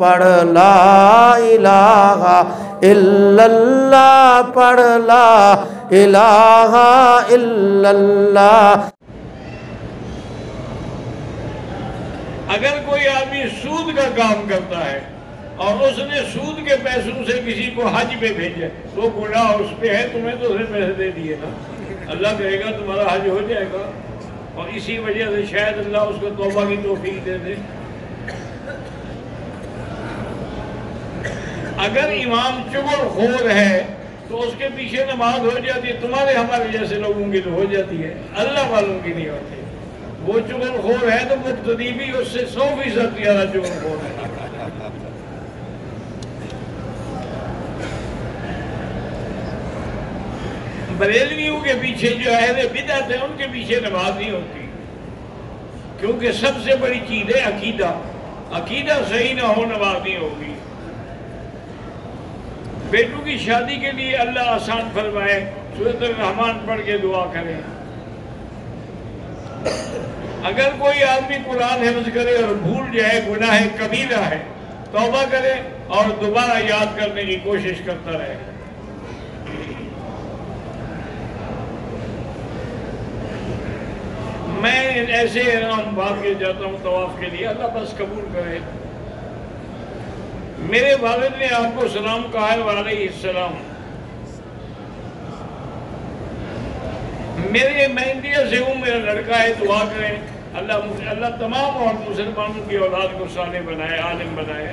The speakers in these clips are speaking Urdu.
پڑھ لا الہ الا اللہ، پڑھ لا الہ الا اللہ۔ اگر کوئی آدمی سود کا کام کرتا ہے اور اس نے سود کے پیسوں سے کسی کو حج پہ بھیجے تو گناہ اس پہ ہے، تمہیں تو اسے پیسے دے دیے نا، اللہ کہے گا تمہارا حج ہو جائے گا، اور اسی وجہ سے شاید اللہ اس کو توبہ کی توفیق دے دے۔ اگر امام چغل خور ہے تو اس کے پیچھے نماز ہو جاتی ہے، تمہارے ہمارے جیسے لوگوں کی تو ہو جاتی ہے، اللہ والوں کی نہیں ہوتی۔ وہ چغل خور ہے تو مقتدی بھی اس سے 100% زیادہ چغل خور ہے۔ بریلویوں کے پیچھے جو اہل بدعت ہیں ان کے پیچھے نماز نہیں ہوتی، کیونکہ سب سے بڑی چیز ہے عقیدہ، عقیدہ صحیح نہ ہو نماز نہیں ہوگی۔ بیٹوں کی شادی کے لیے اللہ آسان فرمائے، سورۃ الرحمن پڑھ کے دعا کریں۔ اگر کوئی آدمی قرآن حفظ کرے اور بھول جائے، گناہ کبیرہ ہے، توبہ کرے اور دوبارہ یاد کرنے کی کوشش کرتا رہے۔ میں ایسے احرام باندھ کے جاتا ہوں طواف کے لیے، اللہ بس قبول کرے۔ میرے والد نے آپ کو سلام کہا ہے وعلیہ السلام۔ میں انڈیا سے ہوں، میرا لڑکا ہے، دعا کریں اللہ تمام اور مسلمانوں کی اولاد کو صالح بنائے، عالم بنائے۔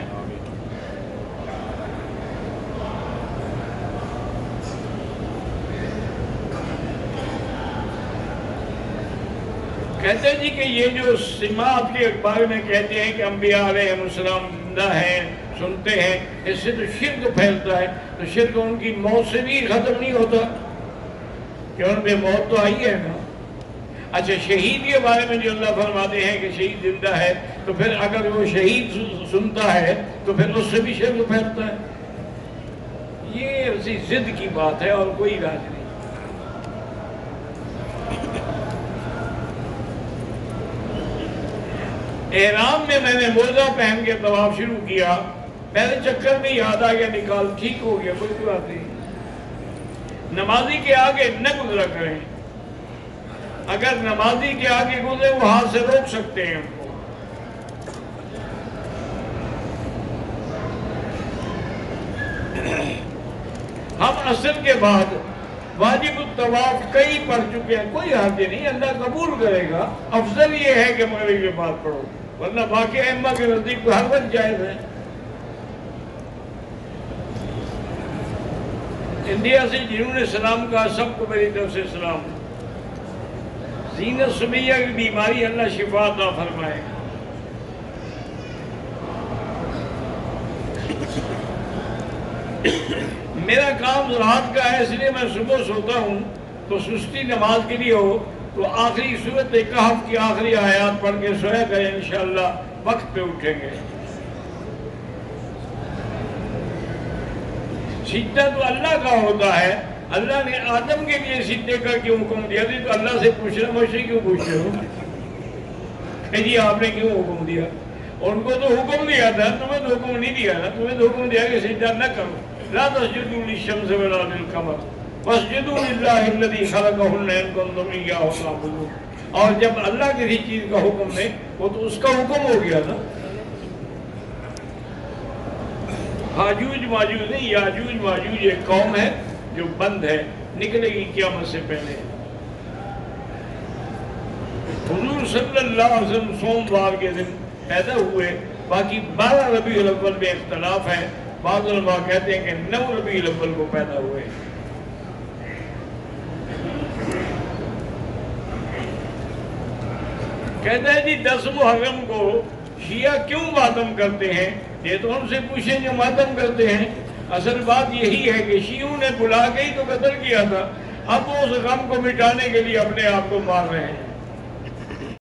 کہتے ہیں جی کہ یہ جو سماعت کے بارے میں کہتے ہیں کہ انبیاء علیہ السلام زندہ ہیں، سنتے ہیں، اس سے تو شرک پھیلتا ہے، تو شرک ان کی موت سے بھی ختم نہیں ہوتا کہ ان پہ موت تو آئی ہے نا۔ اچھا، شہید کے بارے میں جو اللہ فرماتے ہیں کہ شہید زندہ ہے، تو پھر اگر وہ شہید سنتا ہے تو پھر اس سے بھی شرک پھیلتا ہے۔ یہ اسی ضد کی بات ہے اور کوئی راج نہیں۔ احرام میں نے موزہ پہن کے طواف شروع کیا، پہلے چکر میں یاد آ گیا، نکال، ٹھیک ہو گیا، کوئی بات نہیں۔ نمازی کے آگے نہ گزرا کریں، اگر نمازی کے آگے گزرے وہ ہاتھ سے روک سکتے ہیں ان کو۔ ہم عصر کے بعد واجب الطواف کئی پڑھ چکے ہیں، کوئی حرج نہیں، اللہ قبول کرے گا۔ افضل یہ ہے کہ مغرب کے بعد پڑھو، ورنہ باقی ائمہ کے نزدیک تو ہر وقت جائز ہے۔ انڈیا سے جنہوں نے سلام کہا سب کو میری طرف سے سلام۔ زینت سمیہ کی بیماری اللہ شفا عطا فرمائے۔ میرا کام رات کا ہے، اس لیے میں صبح سوتا ہوں تو سستی نماز کے لیے ہو تو آخری سورۃ کہف کی آخری آیات پڑھ کے سویا کریں، انشاءاللہ وقت پہ اٹھیں گے۔ سجدہ تو اللہ کا ہوتا ہے، اللہ نے آدم کے لیے سجدے کا کیوں حکم دیا؟ تو اللہ سے پوچھ رہا، مجھ سے کیوں پوچھ رہے ہو کہ جی آپ نے کیوں حکم دیا؟ ان کو تو حکم دیا تھا، تمہیں تو حکم نہیں دیا نا، تمہیں تو حکم دیا کہ سجدہ نہ کرو۔ لا تسجدوا للشمس ولا للقمر واسجدوا للہ الذی خلقہن ان کنتم ایاہ تعبدون۔ اور جب اللہ کسی چیز کا حکم دے وہ تو اس کا حکم ہو گیا نا۔ ہاجوج ماجوج نہیں، یاجوج ماجوج ایک قوم ہے جو بند ہے، نکلے گی قیامت سے پہلے۔ حضور صلی اللہ علیہ وسلم سوموار کے دن پیدا ہوئے، باقی 12 ربیع الاول میں اختلاف ہے، بعض علماء کہتے ہیں کہ 9 ربیع الاول کو پیدا ہوئے۔ کہتا ہے جی 10 محرم کو شیعہ کیوں ماتم کرتے ہیں؟ یہ تو ان سے پوچھیں جو ماتم کرتے ہیں۔ اصل بات یہی ہے کہ شیعوں نے بلا کے ہی تو قتل کیا تھا، اب وہ اس غم کو مٹانے کے لیے اپنے آپ کو مار رہے ہیں۔